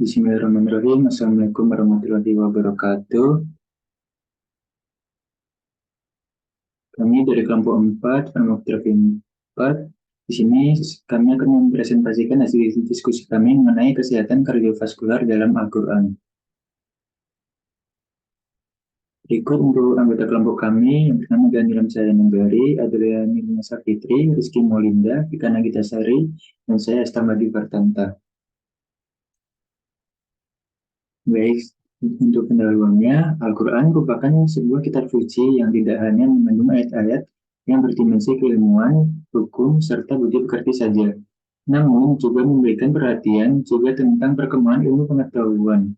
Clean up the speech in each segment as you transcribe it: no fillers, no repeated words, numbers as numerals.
Bismillahirrahmanirrahim. Assalamualaikum warahmatullahi wabarakatuh. Kami dari kelompok 4, farmakografi 4. Di sini kami akan mempresentasikan hasil diskusi kami mengenai kesehatan kardiovaskular dalam Al-Quran. Berikut untuk anggota kelompok kami, yang pertama Daniel Saya Nenggari, Adria Nirina Sapitri, Rizky Molinda, Vika Nagita Sari, dan saya Astamadi Bartanta. Baik, untuk pendahuluannya, Al-Quran merupakan sebuah kitab suci yang tidak hanya mengandung ayat-ayat yang berdimensi keilmuan, hukum, serta budi pekerti saja, namun juga memberikan perhatian juga tentang perkembangan ilmu pengetahuan.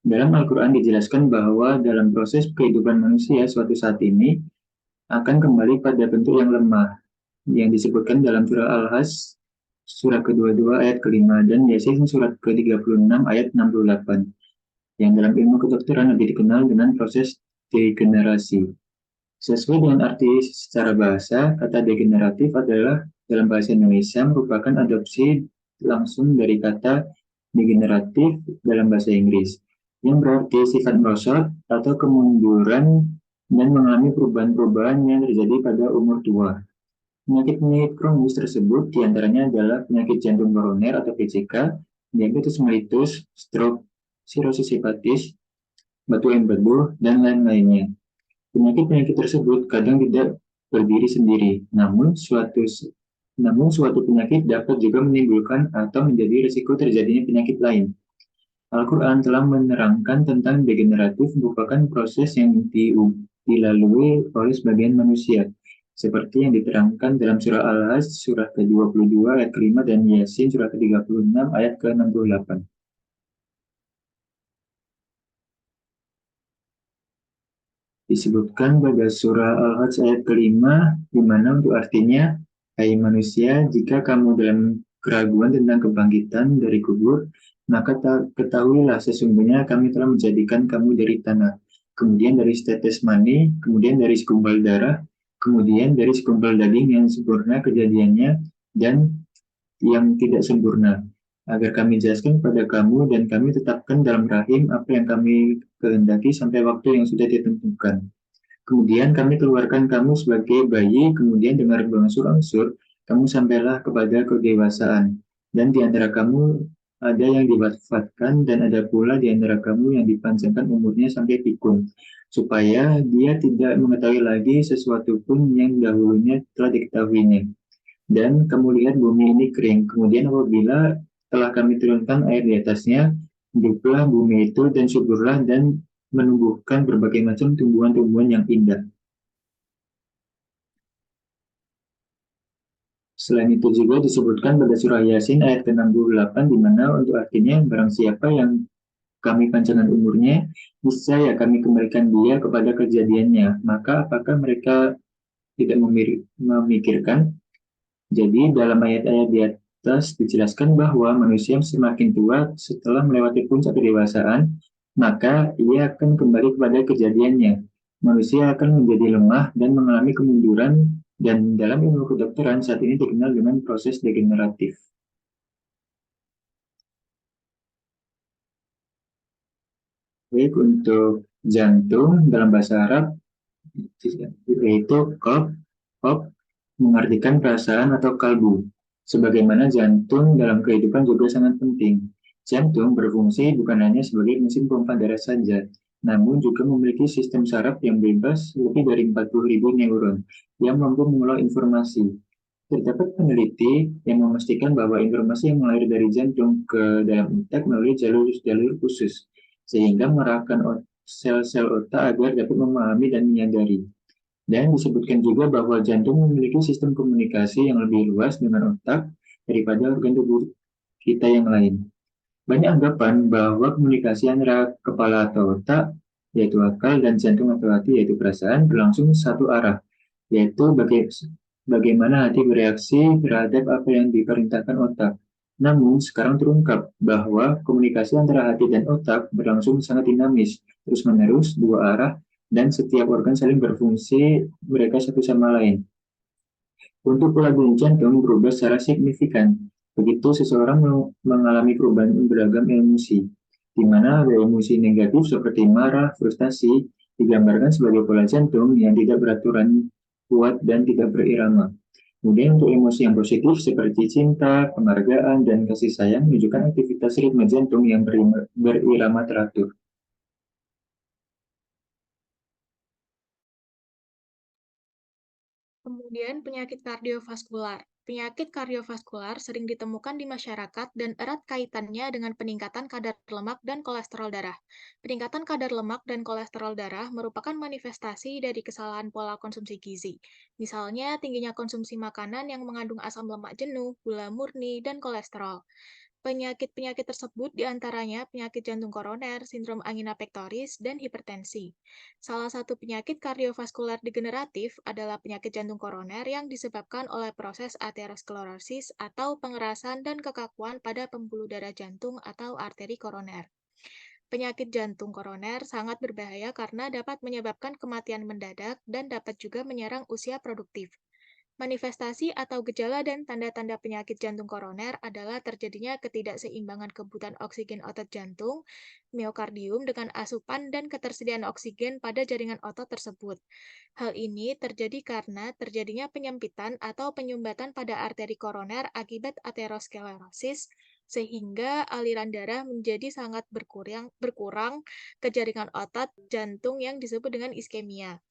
Dalam Al-Quran dijelaskan bahwa dalam proses kehidupan manusia suatu saat ini akan kembali pada bentuk yang lemah, yang disebutkan dalam surah Al-Has, surah ke-22 ayat ke-5, dan Yasin surat ke-36 ayat 68 yang dalam ilmu kedokteran lebih dikenal dengan proses degenerasi. Sesuai dengan arti secara bahasa, kata degeneratif adalah dalam bahasa Indonesia merupakan adopsi langsung dari kata degeneratif dalam bahasa Inggris, yang berarti sifat merosot atau kemunduran dan mengalami perubahan-perubahan yang terjadi pada umur tua. Penyakit-penyakit kronis tersebut diantaranya adalah penyakit jantung koroner atau PJK, diabetes mellitus, stroke, sirosis hepatis, batu empedu, dan lain-lainnya. Penyakit-penyakit tersebut kadang tidak berdiri sendiri, namun suatu penyakit dapat juga menimbulkan atau menjadi risiko terjadinya penyakit lain. Al-Quran telah menerangkan tentang degeneratif merupakan proses yang dilalui oleh sebagian manusia, seperti yang diterangkan dalam surah Al-Has, surah ke-22 ayat ke-5 dan Yasin surah ke-36 ayat ke-68. Disebutkan pada surah Al-Hajj ayat kelima, di mana untuk artinya, hai manusia, jika kamu dalam keraguan tentang kebangkitan dari kubur, maka ketahuilah sesungguhnya kami telah menjadikan kamu dari tanah, kemudian dari setetes mani, kemudian dari segumpal darah, kemudian dari segumpal daging yang sempurna kejadiannya, dan yang tidak sempurna, agar kami jelaskan kepada kamu dan kami tetapkan dalam rahim apa yang kami kehendaki sampai waktu yang sudah ditentukan. Kemudian kami keluarkan kamu sebagai bayi, kemudian dengan berangsur-angsur, kamu sampailah kepada kedewasaan. Dan di antara kamu ada yang diwafatkan, dan ada pula di antara kamu yang dipanjangkan umurnya sampai pikun, supaya dia tidak mengetahui lagi sesuatu pun yang dahulunya telah diketahuinya. Dan kamu lihat bumi ini kering, kemudian apabila telah kami turunkan air di atasnya, hiduplah bumi itu dan suburlah dan menumbuhkan berbagai macam tumbuhan-tumbuhan yang indah. Selain itu juga disebutkan pada surah Yasin ayat ke-68 di mana untuk artinya barang siapa yang kami panjangkan umurnya, niscaya kami kembalikan dia kepada kejadiannya. Maka apakah mereka tidak memikirkan? Jadi dalam ayat-ayat di atas dijelaskan bahwa manusia semakin tua setelah melewati puncak kedewasaan, maka ia akan kembali kepada kejadiannya. Manusia akan menjadi lemah dan mengalami kemunduran, dan dalam ilmu kedokteran saat ini dikenal dengan proses degeneratif. Baik, untuk jantung dalam bahasa Arab yaitu qalb mengartikan perasaan atau kalbu. Sebagaimana jantung dalam kehidupan juga sangat penting. Jantung berfungsi bukan hanya sebagai mesin pompa darah saja, namun juga memiliki sistem saraf yang bebas lebih dari 40.000 neuron yang mampu mengolah informasi. Terdapat peneliti yang memastikan bahwa informasi yang mengalir dari jantung ke dalam otak melalui jalur-jalur khusus, sehingga mengarahkan sel-sel otak agar dapat memahami dan menyadari. Dan disebutkan juga bahwa jantung memiliki sistem komunikasi yang lebih luas dengan otak daripada organ tubuh kita yang lain. Banyak anggapan bahwa komunikasi antara kepala atau otak, yaitu akal, dan jantung atau hati, yaitu perasaan, berlangsung satu arah, yaitu bagaimana hati bereaksi terhadap apa yang diperintahkan otak. Namun, sekarang terungkap bahwa komunikasi antara hati dan otak berlangsung sangat dinamis, terus-menerus, dua arah, dan setiap organ saling berfungsi mereka satu sama lain. Untuk pola jantung berubah secara signifikan. Begitu seseorang mengalami perubahan beragam emosi, di mana ada emosi negatif seperti marah, frustasi, digambarkan sebagai pola jantung yang tidak beraturan, kuat, dan tidak berirama. Kemudian untuk emosi yang positif seperti cinta, penghargaan, dan kasih sayang menunjukkan aktivitas ritme jantung yang berirama teratur. Kemudian penyakit kardiovaskular. Penyakit kardiovaskular sering ditemukan di masyarakat dan erat kaitannya dengan peningkatan kadar lemak dan kolesterol darah. Peningkatan kadar lemak dan kolesterol darah merupakan manifestasi dari kesalahan pola konsumsi gizi. Misalnya, tingginya konsumsi makanan yang mengandung asam lemak jenuh, gula murni, dan kolesterol. Penyakit-penyakit tersebut diantaranya penyakit jantung koroner, sindrom angina pectoris, dan hipertensi. Salah satu penyakit kardiovaskular degeneratif adalah penyakit jantung koroner yang disebabkan oleh proses aterosklerosis atau pengerasan dan kekakuan pada pembuluh darah jantung atau arteri koroner. Penyakit jantung koroner sangat berbahaya karena dapat menyebabkan kematian mendadak dan dapat juga menyerang usia produktif. Manifestasi atau gejala dan tanda-tanda penyakit jantung koroner adalah terjadinya ketidakseimbangan kebutuhan oksigen otot jantung, miokardium dengan asupan dan ketersediaan oksigen pada jaringan otot tersebut. Hal ini terjadi karena terjadinya penyempitan atau penyumbatan pada arteri koroner akibat aterosklerosis, sehingga aliran darah menjadi sangat berkurang ke jaringan otot jantung yang disebut dengan iskemia.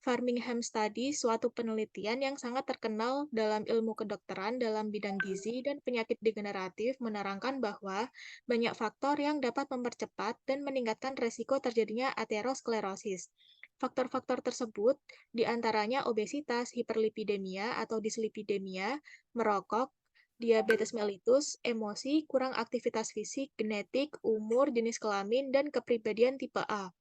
Framingham Study, suatu penelitian yang sangat terkenal dalam ilmu kedokteran dalam bidang gizi dan penyakit degeneratif, menerangkan bahwa banyak faktor yang dapat mempercepat dan meningkatkan resiko terjadinya aterosklerosis. Faktor-faktor tersebut diantaranya obesitas, hiperlipidemia atau dislipidemia, merokok, diabetes mellitus, emosi, kurang aktivitas fisik, genetik, umur, jenis kelamin, dan kepribadian tipe A.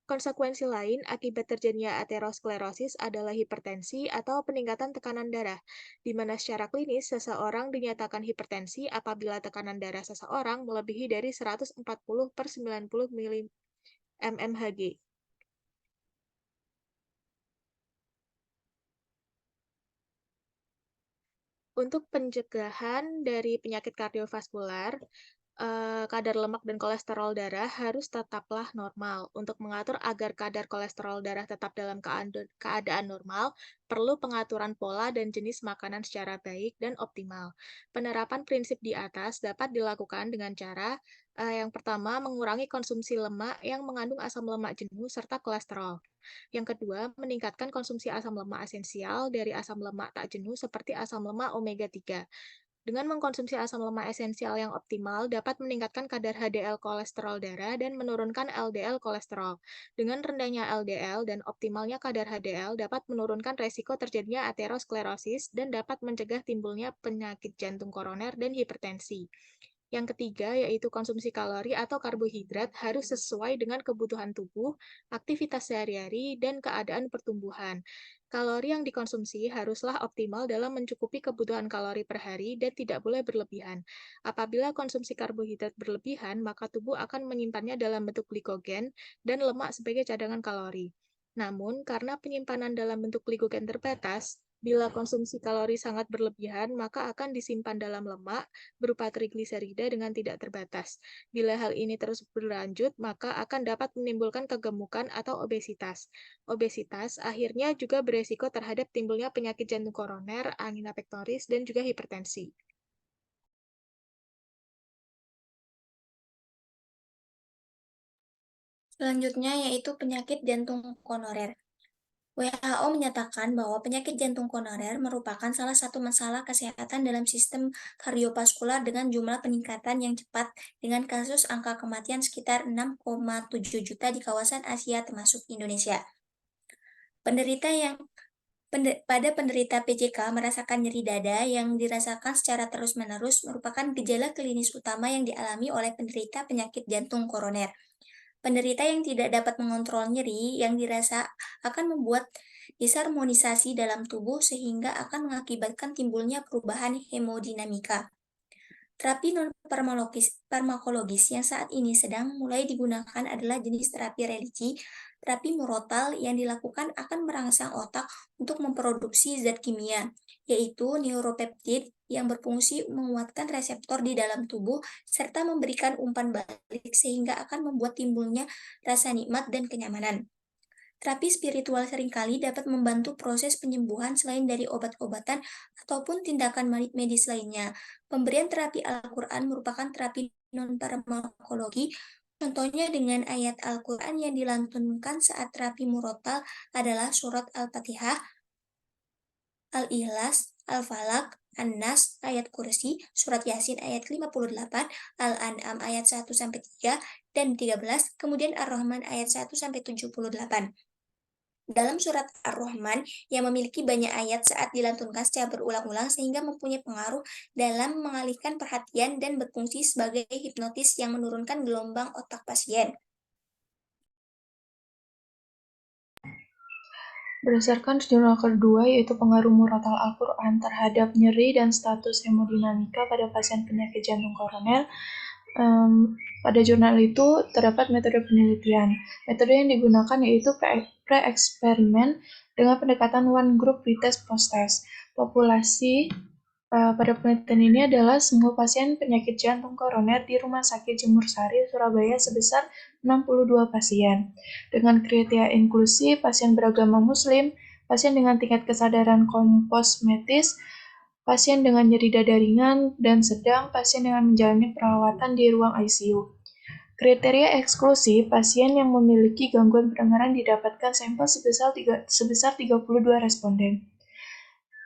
Konsekuensi lain akibat terjadinya aterosklerosis adalah hipertensi atau peningkatan tekanan darah, di mana secara klinis seseorang dinyatakan hipertensi apabila tekanan darah seseorang melebihi dari 140/90 mmHg. Untuk pencegahan dari penyakit kardiovaskular, kadar lemak dan kolesterol darah harus tetaplah normal. Untuk mengatur agar kadar kolesterol darah tetap dalam keadaan normal, perlu pengaturan pola dan jenis makanan secara baik dan optimal. Penerapan prinsip di atas dapat dilakukan dengan cara, yang pertama, mengurangi konsumsi lemak yang mengandung asam lemak jenuh serta kolesterol. Yang kedua, meningkatkan konsumsi asam lemak esensial dari asam lemak tak jenuh seperti asam lemak omega 3. Dengan mengkonsumsi asam lemak esensial yang optimal dapat meningkatkan kadar HDL kolesterol darah dan menurunkan LDL kolesterol. Dengan rendahnya LDL dan optimalnya kadar HDL dapat menurunkan resiko terjadinya aterosklerosis dan dapat mencegah timbulnya penyakit jantung koroner dan hipertensi. Yang ketiga, yaitu konsumsi kalori atau karbohidrat harus sesuai dengan kebutuhan tubuh, aktivitas sehari-hari, dan keadaan pertumbuhan. Kalori yang dikonsumsi haruslah optimal dalam mencukupi kebutuhan kalori per hari dan tidak boleh berlebihan. Apabila konsumsi karbohidrat berlebihan, maka tubuh akan menyimpannya dalam bentuk glikogen dan lemak sebagai cadangan kalori. Namun, karena penyimpanan dalam bentuk glikogen terbatas, bila konsumsi kalori sangat berlebihan, maka akan disimpan dalam lemak berupa trigliserida dengan tidak terbatas. Bila hal ini terus berlanjut, maka akan dapat menimbulkan kegemukan atau obesitas. Obesitas akhirnya juga beresiko terhadap timbulnya penyakit jantung koroner, angina pectoris, dan juga hipertensi. Selanjutnya yaitu penyakit jantung koroner. WHO menyatakan bahwa penyakit jantung koroner merupakan salah satu masalah kesehatan dalam sistem kardiovaskular dengan jumlah peningkatan yang cepat dengan kasus angka kematian sekitar 6,7 juta di kawasan Asia termasuk Indonesia. Penderita yang pada penderita PJK merasakan nyeri dada yang dirasakan secara terus-menerus merupakan gejala klinis utama yang dialami oleh penderita penyakit jantung koroner. Penderita yang tidak dapat mengontrol nyeri yang dirasa akan membuat disharmonisasi dalam tubuh sehingga akan mengakibatkan timbulnya perubahan hemodinamika. Terapi non-farmakologis yang saat ini sedang mulai digunakan adalah jenis terapi religi. Terapi murotal yang dilakukan akan merangsang otak untuk memproduksi zat kimia, yaitu neuropeptid yang berfungsi menguatkan reseptor di dalam tubuh serta memberikan umpan balik sehingga akan membuat timbulnya rasa nikmat dan kenyamanan. Terapi spiritual seringkali dapat membantu proses penyembuhan selain dari obat-obatan ataupun tindakan medis lainnya. Pemberian terapi Al-Quran merupakan terapi non-farmakologi. Contohnya dengan ayat Al-Quran yang dilantunkan saat terapi murotal adalah surat Al-Fatihah, Al-Ikhlas, Al-Falaq, An-Nas, ayat Kursi, surat Yasin ayat 58, Al-An'am ayat 1-3 dan 13, kemudian Ar-Rahman ayat 1-78. Dalam surat Ar-Rahman yang memiliki banyak ayat saat dilantunkan secara berulang-ulang sehingga mempunyai pengaruh dalam mengalihkan perhatian dan berfungsi sebagai hipnotis yang menurunkan gelombang otak pasien. Berdasarkan jurnal kedua, yaitu pengaruh murotal Al-Quran terhadap nyeri dan status hemodinamika pada pasien penyakit jantung koroner, pada jurnal itu terdapat metode penelitian. Metode yang digunakan yaitu pre-eksperimen dengan pendekatan one group pretest post-test. Populasi pada penelitian ini adalah semua pasien penyakit jantung koroner di Rumah Sakit Jemur Sari, Surabaya sebesar 62 pasien. Dengan kriteria inklusi, pasien beragama Muslim, pasien dengan tingkat kesadaran komposmetis, pasien dengan nyeri dada ringan dan sedang, pasien dengan menjalani perawatan di ruang ICU. Kriteria eksklusi, pasien yang memiliki gangguan pendengaran didapatkan sampel sebesar 32 responden.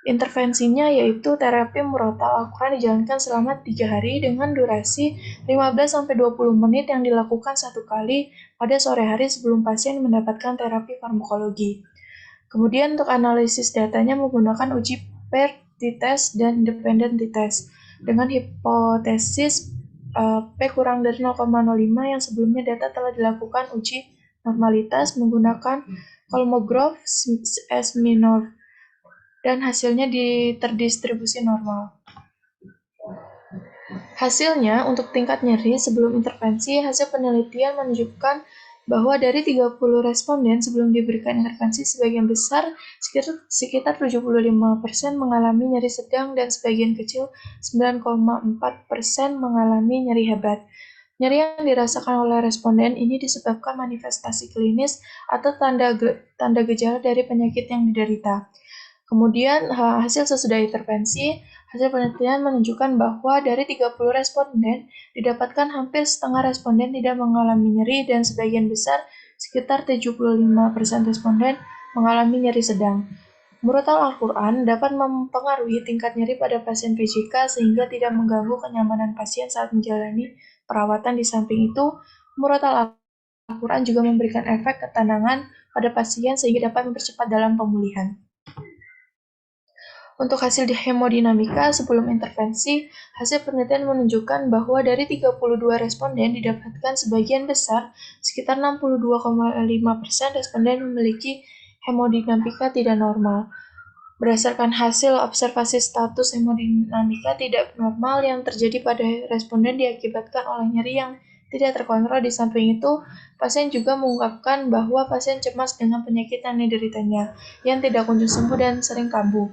Intervensinya yaitu terapi murotal Al-Quran dijalankan selama 3 hari dengan durasi 15-20 menit yang dilakukan 1 kali pada sore hari sebelum pasien mendapatkan terapi farmakologi. Kemudian untuk analisis datanya menggunakan uji paired t-test dan independent t-test dengan hipotesis P kurang dari 0,05 yang sebelumnya data telah dilakukan uji normalitas menggunakan Kolmogorov S minor dan hasilnya terdistribusi normal. Hasilnya, untuk tingkat nyeri sebelum intervensi, hasil penelitian menunjukkan bahwa dari 30 responden sebelum diberikan intervensi, sebagian besar, sekitar 75% mengalami nyeri sedang dan sebagian kecil, 9,4% mengalami nyeri hebat. Nyeri yang dirasakan oleh responden ini disebabkan manifestasi klinis atau tanda gejala dari penyakit yang diderita. Kemudian hasil sesudah intervensi, hasil penelitian menunjukkan bahwa dari 30 responden, didapatkan hampir setengah responden tidak mengalami nyeri dan sebagian besar, sekitar 75% responden, mengalami nyeri sedang. Murotal Al-Quran dapat mempengaruhi tingkat nyeri pada pasien PJK sehingga tidak mengganggu kenyamanan pasien saat menjalani perawatan. Di samping itu, murotal Al-Quran juga memberikan efek ketenangan pada pasien sehingga dapat mempercepat dalam pemulihan. Untuk hasil hemodinamika sebelum intervensi, hasil penelitian menunjukkan bahwa dari 32 responden didapatkan sebagian besar, sekitar 62,5% responden memiliki hemodinamika tidak normal. Berdasarkan hasil observasi status hemodinamika tidak normal yang terjadi pada responden diakibatkan oleh nyeri yang tidak terkontrol. Di samping itu, pasien juga mengungkapkan bahwa pasien cemas dengan penyakit yang dideritanya, yang tidak kunjung sembuh dan sering kambuh.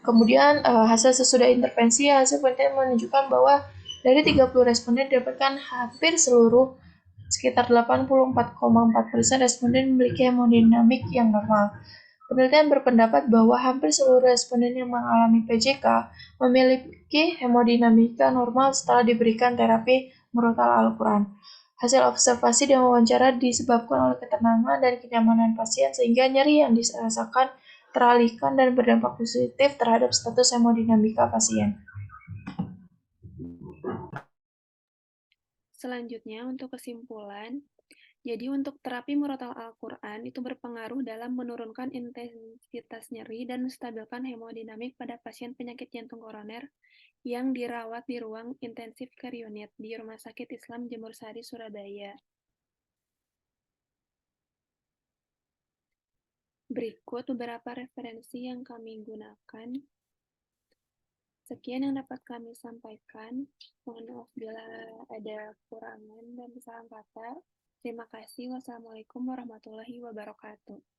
Kemudian hasil sesudah intervensi, hasil penelitian menunjukkan bahwa dari 30 responden didapatkan hampir seluruh, sekitar 84,4% responden memiliki hemodinamik yang normal. Penelitian berpendapat bahwa hampir seluruh responden yang mengalami PJK memiliki hemodinamika normal setelah diberikan terapi murotal Al-Quran. Hasil observasi dan wawancara disebabkan oleh ketenangan dan kenyamanan pasien sehingga nyeri yang dirasakan teralihkan dan berdampak positif terhadap status hemodinamika pasien. Selanjutnya, untuk kesimpulan, jadi untuk terapi murotal Al-Quran itu berpengaruh dalam menurunkan intensitas nyeri dan menstabilkan hemodinamik pada pasien penyakit jantung koroner yang dirawat di ruang intensif care unit di Rumah Sakit Islam Jemur Sari, Surabaya. Berikut beberapa referensi yang kami gunakan. Sekian yang dapat kami sampaikan. Mohon maaf bila ada kekurangan dan kesalahan kata. Terima kasih. Wassalamualaikum warahmatullahi wabarakatuh.